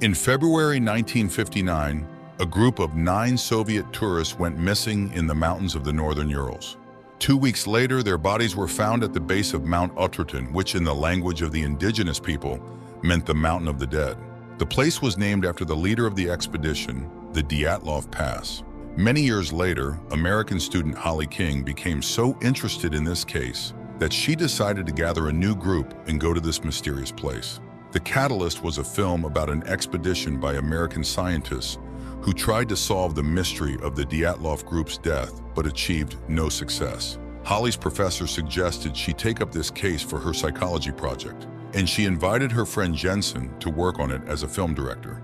In February 1959, a group of 9 Soviet tourists went missing in the mountains of the northern Urals. 2 weeks later, their bodies were found at the base of Mount Utterton, which in the language of the indigenous people meant the Mountain of the Dead. The place was named after the leader of the expedition, the Dyatlov Pass. Many years later, American student Holly King became so interested in this case that she decided to gather a new group and go to this mysterious place. The catalyst was a film about an expedition by American scientists who tried to solve the mystery of the Dyatlov group's death but achieved no success. Holly's professor suggested she take up this case for her psychology project, and she invited her friend Jensen to work on it as a film director.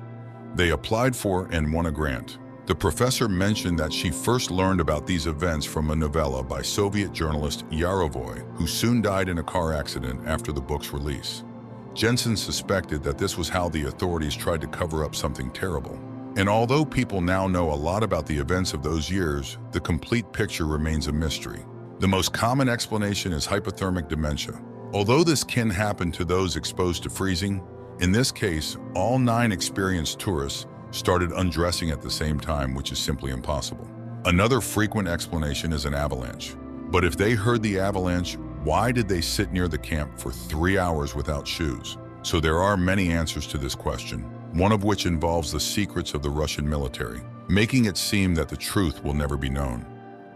They applied for and won a grant. The professor mentioned that she first learned about these events from a novella by Soviet journalist Yarovoy, who soon died in a car accident after the book's release. Jensen suspected that this was how the authorities tried to cover up something terrible. And although people now know a lot about the events of those years, the complete picture remains a mystery. The most common explanation is hypothermic dementia. Although this can happen to those exposed to freezing, in this case, all 9 experienced tourists started undressing at the same time, which is simply impossible. Another frequent explanation is an avalanche. But if they heard the avalanche, why did they sit near the camp for 3 hours without shoes? So there are many answers to this question, one of which involves the secrets of the Russian military, making it seem that the truth will never be known.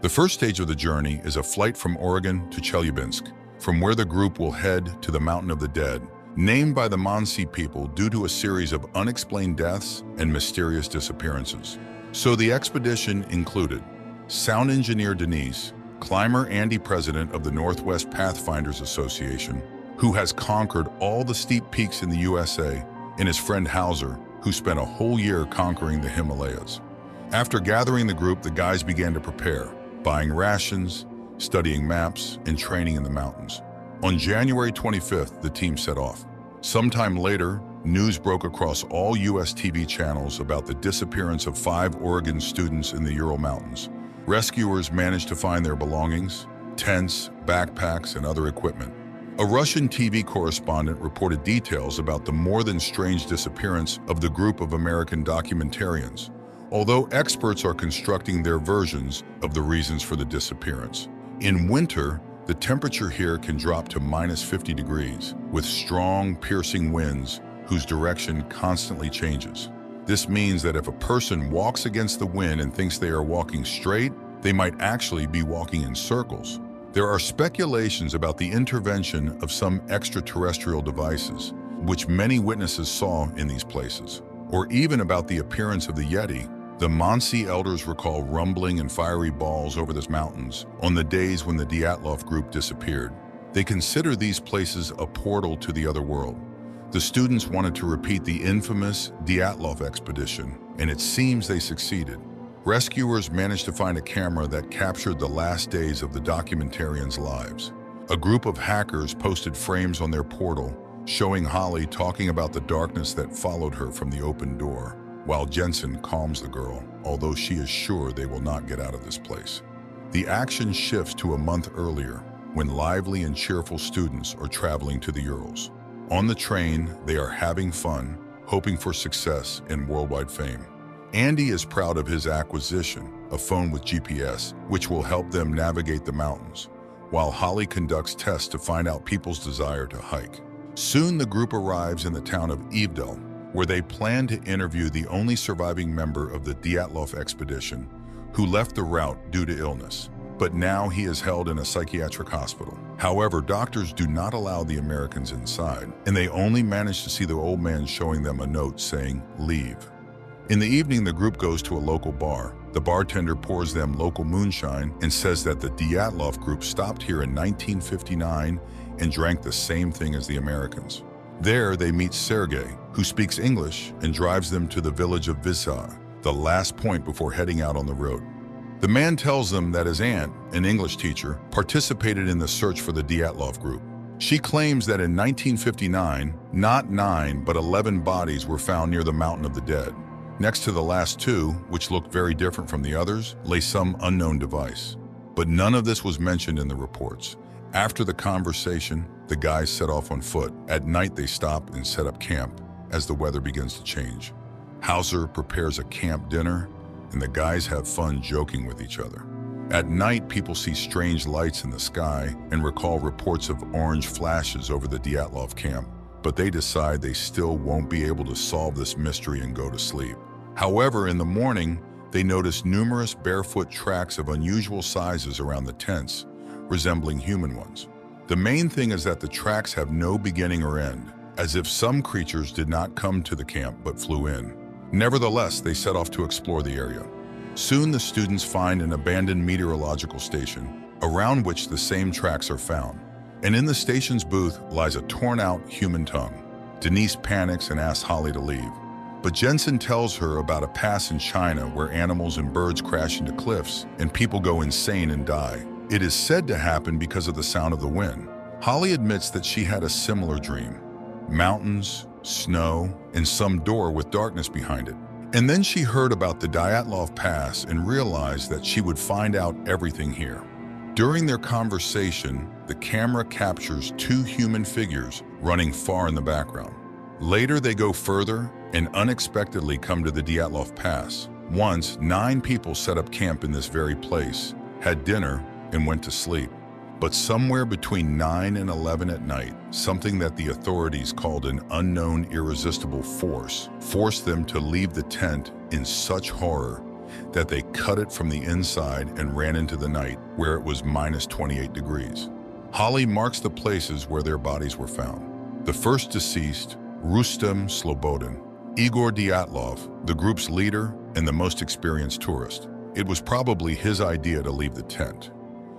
The first stage of the journey is a flight from Oregon to Chelyabinsk, from where the group will head to the Mountain of the Dead, named by the Mansi people due to a series of unexplained deaths and mysterious disappearances. So the expedition included sound engineer Denise, climber Andy, president of the Northwest Pathfinders Association, who has conquered all the steep peaks in the USA, and his friend Hauser, who spent a whole year conquering the Himalayas. After gathering the group, the guys began to prepare, buying rations, studying maps, and training in the mountains. On January 25th, the team set off. Sometime later, news broke across all US TV channels about the disappearance of 5 Oregon students in the Ural Mountains. Rescuers managed to find their belongings, tents, backpacks, and other equipment. A Russian TV correspondent reported details about the more than strange disappearance of the group of American documentarians, although experts are constructing their versions of the reasons for the disappearance. In winter, the temperature here can drop to -50 degrees, with strong, piercing winds whose direction constantly changes. This means that if a person walks against the wind and thinks they are walking straight, they might actually be walking in circles. There are speculations about the intervention of some extraterrestrial devices, which many witnesses saw in these places, or even about the appearance of the Yeti. The Mansi elders recall rumbling and fiery balls over the mountains on the days when the Dyatlov group disappeared. They consider these places a portal to the other world. The students wanted to repeat the infamous Dyatlov expedition, and it seems they succeeded. Rescuers managed to find a camera that captured the last days of the documentarians' lives. A group of hackers posted frames on their portal, showing Holly talking about the darkness that followed her from the open door, while Jensen calms the girl, although she is sure they will not get out of this place. The action shifts to a month earlier, when lively and cheerful students are traveling to the Urals. On the train, they are having fun, hoping for success and worldwide fame. Andy is proud of his acquisition, a phone with GPS, which will help them navigate the mountains, while Holly conducts tests to find out people's desire to hike. Soon the group arrives in the town of Evdel, where they plan to interview the only surviving member of the Dyatlov expedition, who left the route due to illness, but now he is held in a psychiatric hospital. However, doctors do not allow the Americans inside, and they only manage to see the old man showing them a note saying, "Leave." In the evening, the group goes to a local bar. The bartender pours them local moonshine and says that the Dyatlov group stopped here in 1959 and drank the same thing as the Americans. There, they meet Sergei, who speaks English and drives them to the village of Vizar, the last point before heading out on the road. The man tells them that his aunt, an English teacher, participated in the search for the Dyatlov group. She claims that in 1959, not 9 but 11 bodies were found near the Mountain of the Dead. Next to the last 2, which looked very different from the others, lay some unknown device. But none of this was mentioned in the reports. After the conversation, the guys set off on foot. At night, they stop and set up camp. as the weather begins to change. Hauser prepares a camp dinner, and the guys have fun joking with each other. At night, people see strange lights in the sky and recall reports of orange flashes over the Dyatlov camp, but they decide they still won't be able to solve this mystery and go to sleep. However, in the morning, they notice numerous barefoot tracks of unusual sizes around the tents, resembling human ones. The main thing is that the tracks have no beginning or end, as if some creatures did not come to the camp but flew in. Nevertheless, they set off to explore the area. Soon the students find an abandoned meteorological station, around which the same tracks are found. And in the station's booth lies a torn-out human tongue. Denise panics and asks Holly to leave. But Jensen tells her about a past in China where animals and birds crash into cliffs and people go insane and die. It is said to happen because of the sound of the wind. Holly admits that she had a similar dream. Mountains, snow, and some door with darkness behind it. And then she heard about the Dyatlov Pass and realized that she would find out everything here. During their conversation, the camera captures two human figures running far in the background. Later, they go further and unexpectedly come to the Dyatlov Pass. Once, 9 people set up camp in this very place, had dinner, and went to sleep. But somewhere between 9 and 11 at night, something that the authorities called an unknown irresistible force forced them to leave the tent in such horror that they cut it from the inside and ran into the night, where it was minus 28 degrees. Holly marks the places where their bodies were found. The first deceased, Rustem Slobodin, Igor Dyatlov, the group's leader and the most experienced tourist. It was probably his idea to leave the tent.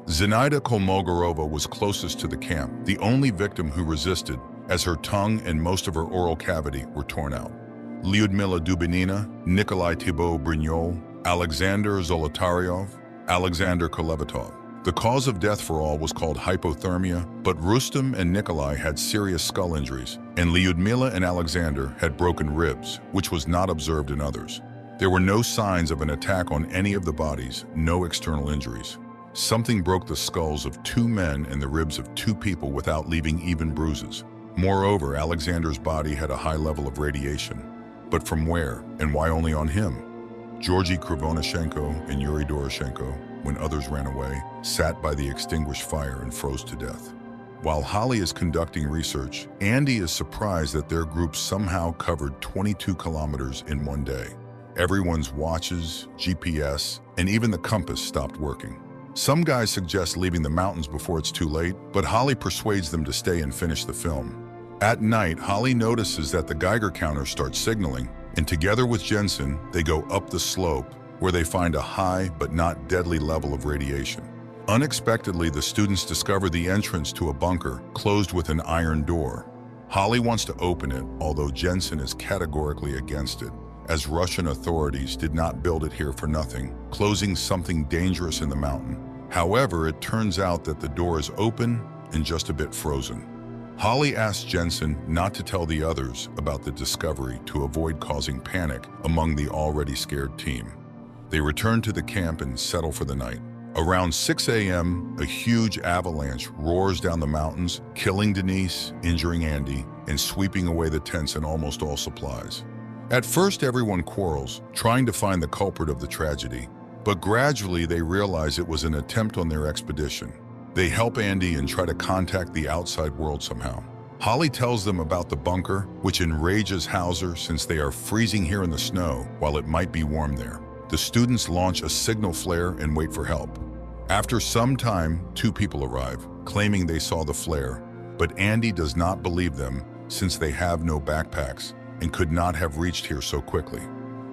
Zinaida Kolmogorova was closest to the camp, the only victim who resisted, as her tongue and most of her oral cavity were torn out. Lyudmila Dubinina, Nikolai Thibault Brignol, Alexander Zolotaryov, Alexander Kolevatov. The cause of death for all was called hypothermia, but Rustem and Nikolai had serious skull injuries, and Lyudmila and Alexander had broken ribs, which was not observed in others. There were no signs of an attack on any of the bodies, no external injuries. Something broke the skulls of 2 men and the ribs of 2 people without leaving even bruises. Moreover, Alexander's body had a high level of radiation. But from where, and why only on him? Georgy Krivonashenko and Yuri Doroshenko, when others ran away, sat by the extinguished fire and froze to death. While Holly is conducting research, Andy is surprised that their group somehow covered 22 kilometers in one day. Everyone's watches, GPS, and even the compass stopped working. Some guys suggest leaving the mountains before it's too late, but Holly persuades them to stay and finish the film. At night, Holly notices that the Geiger counter starts signaling, and together with Jensen, they go up the slope, where they find a high but not deadly level of radiation. Unexpectedly, the students discover the entrance to a bunker closed with an iron door. Holly wants to open it, although Jensen is categorically against it, as Russian authorities did not build it here for nothing, closing something dangerous in the mountain. However, it turns out that the door is open and just a bit frozen. Holly asks Jensen not to tell the others about the discovery to avoid causing panic among the already scared team. They return to the camp and settle for the night. Around 6 a.m., a huge avalanche roars down the mountains, killing Denise, injuring Andy, and sweeping away the tents and almost all supplies. At first, everyone quarrels, trying to find the culprit of the tragedy, but gradually they realize it was an attempt on their expedition. They help Andy and try to contact the outside world somehow. Holly tells them about the bunker, which enrages Hauser since they are freezing here in the snow while it might be warm there. The students launch a signal flare and wait for help. After some time, 2 people arrive, claiming they saw the flare, but Andy does not believe them since they have no backpacks and could not have reached here so quickly.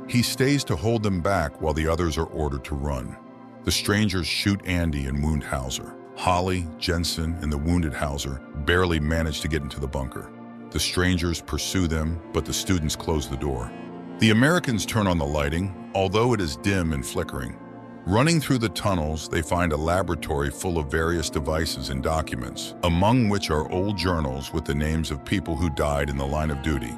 He stays to hold them back while the others are ordered to run. The strangers shoot Andy and wound Hauser. Holly, Jensen, and the wounded Hauser barely manage to get into the bunker. The strangers pursue them, but the students close the door. The Americans turn on the lighting, although it is dim and flickering. Running through the tunnels, they find a laboratory full of various devices and documents, among which are old journals with the names of people who died in the line of duty.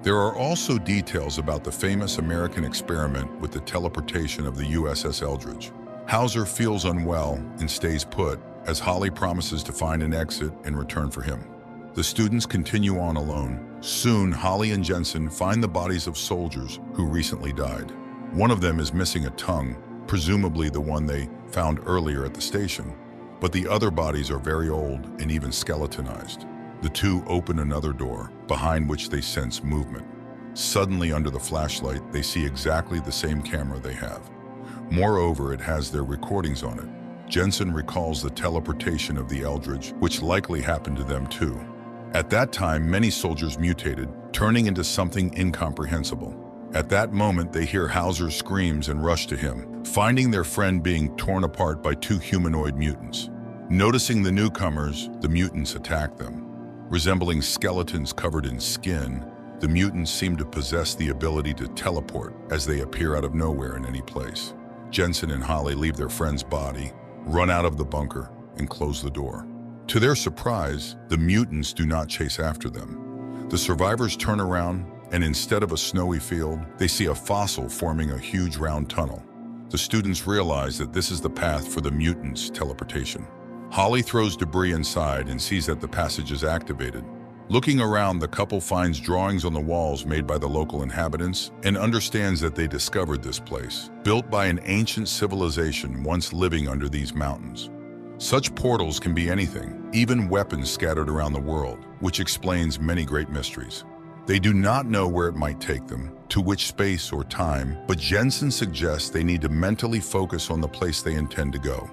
There are also details about the famous American experiment with the teleportation of the USS Eldridge. Hauser feels unwell and stays put, as Holly promises to find an exit and return for him. The students continue on alone. Soon, Holly and Jensen find the bodies of soldiers who recently died. One of them is missing a tongue, presumably the one they found earlier at the station. But the other bodies are very old and even skeletonized. The two open another door, behind which they sense movement. Suddenly, under the flashlight, they see exactly the same camera they have. Moreover, it has their recordings on it. Jensen recalls the teleportation of the Eldridge, which likely happened to them too. At that time, many soldiers mutated, turning into something incomprehensible. At that moment, they hear Hauser's screams and rush to him, finding their friend being torn apart by two humanoid mutants. Noticing the newcomers, the mutants attack them. Resembling skeletons covered in skin, the mutants seem to possess the ability to teleport as they appear out of nowhere in any place. Jensen and Holly leave their friend's body, run out of the bunker, and close the door. To their surprise, the mutants do not chase after them. The survivors turn around, and instead of a snowy field, they see a fossil forming a huge round tunnel. The students realize that this is the path for the mutants' teleportation. Holly throws debris inside and sees that the passage is activated. Looking around, the couple finds drawings on the walls made by the local inhabitants and understands that they discovered this place, built by an ancient civilization once living under these mountains. Such portals can be anything, even weapons scattered around the world, which explains many great mysteries. They do not know where it might take them, to which space or time, but Jensen suggests they need to mentally focus on the place they intend to go.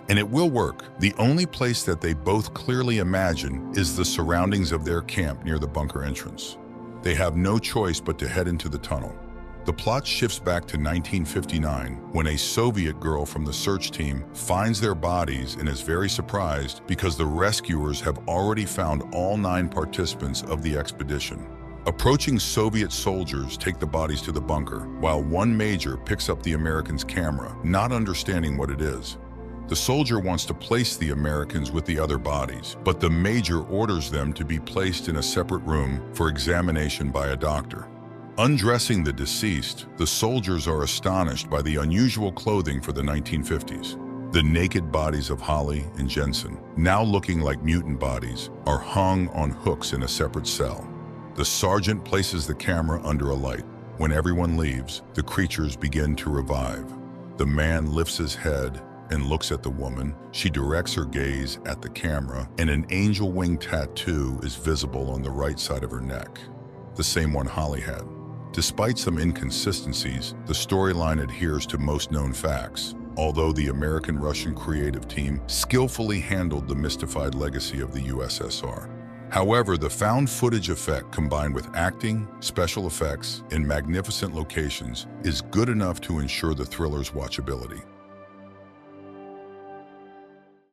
And it will work. The only place that they both clearly imagine is the surroundings of their camp near the bunker entrance. They have no choice but to head into the tunnel. The plot shifts back to 1959, when a Soviet girl from the search team finds their bodies and is very surprised because the rescuers have already found all 9 participants of the expedition. Approaching Soviet soldiers take the bodies to the bunker, while one major picks up the Americans' camera, not understanding what it is. The soldier wants to place the Americans with the other bodies, but the major orders them to be placed in a separate room for examination by a doctor. Undressing the deceased, the soldiers are astonished by the unusual clothing for the 1950s. The naked bodies of Holly and Jensen, now looking like mutant bodies, are hung on hooks in a separate cell. The sergeant places the camera under a light. When everyone leaves, the creatures begin to revive. The man lifts his head and looks at the woman. She directs her gaze at the camera, and an angel wing tattoo is visible on the right side of her neck, the same one Holly had. Despite some inconsistencies, the storyline adheres to most known facts, although the American-Russian creative team skillfully handled the mystified legacy of the USSR. However, the found footage effect combined with acting, special effects, and magnificent locations is good enough to ensure the thriller's watchability.